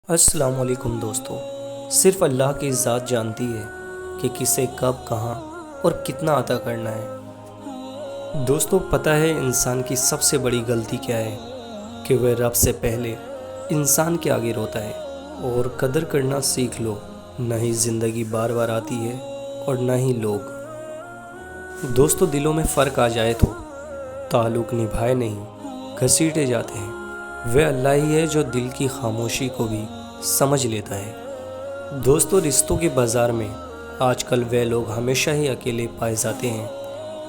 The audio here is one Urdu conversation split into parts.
السلام علیکم دوستو، صرف اللہ کی ذات جانتی ہے کہ کسے کب کہاں اور کتنا عطا کرنا ہے۔ دوستو، پتہ ہے انسان کی سب سے بڑی غلطی کیا ہے؟ کہ وہ رب سے پہلے انسان کے آگے روتا ہے۔ اور قدر کرنا سیکھ لو، نہ ہی زندگی بار بار آتی ہے اور نہ ہی لوگ۔ دوستو، دلوں میں فرق آ جائے تو تعلق نبھائے نہیں، گھسیٹے جاتے ہیں۔ وہ اللہ ہی ہے جو دل کی خاموشی کو بھی سمجھ لیتا ہے۔ دوستو، رشتوں کے بازار میں آج کل وہ لوگ ہمیشہ ہی اکیلے پائے جاتے ہیں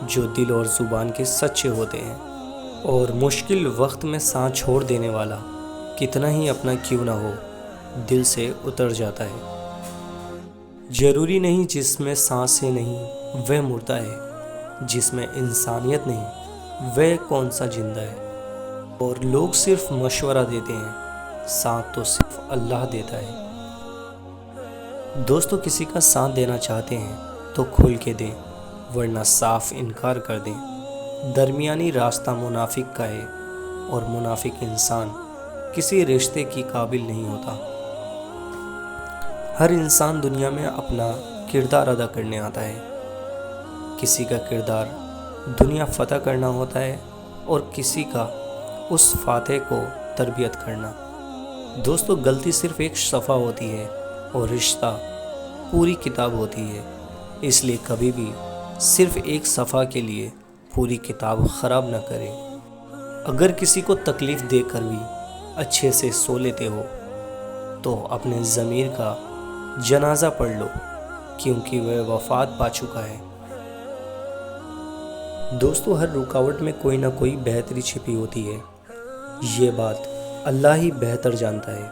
جو دل اور زبان کے سچے ہوتے ہیں، اور مشکل وقت میں ساتھ چھوڑ دینے والا کتنا ہی اپنا کیوں نہ ہو دل سے اتر جاتا ہے۔ ضروری نہیں جس میں سانسیں نہیں وہ مردہ ہے، جس میں انسانیت نہیں وہ کون سا زندہ ہے۔ اور لوگ صرف مشورہ دیتے ہیں، ساتھ تو صرف اللہ دیتا ہے۔ دوستو، کسی کا ساتھ دینا چاہتے ہیں تو کھل کے دیں، ورنہ صاف انکار کر دیں۔ درمیانی راستہ منافق کا ہے، اور منافق انسان کسی رشتے کی قابل نہیں ہوتا۔ ہر انسان دنیا میں اپنا کردار ادا کرنے آتا ہے۔ کسی کا کردار دنیا فتح کرنا ہوتا ہے اور کسی کا اس فاتح کو تربیت کرنا۔ دوستو، غلطی صرف ایک صفحہ ہوتی ہے اور رشتہ پوری کتاب ہوتی ہے، اس لیے کبھی بھی صرف ایک صفحہ کے لیے پوری کتاب خراب نہ کریں۔ اگر کسی کو تکلیف دے کر بھی اچھے سے سو لیتے ہو تو اپنے ضمیر کا جنازہ پڑھ لو، کیونکہ وہ وفات پا چکا ہے۔ دوستو، ہر رکاوٹ میں کوئی نہ کوئی بہتری چھپی ہوتی ہے، یہ بات اللہ ہی بہتر جانتا ہے۔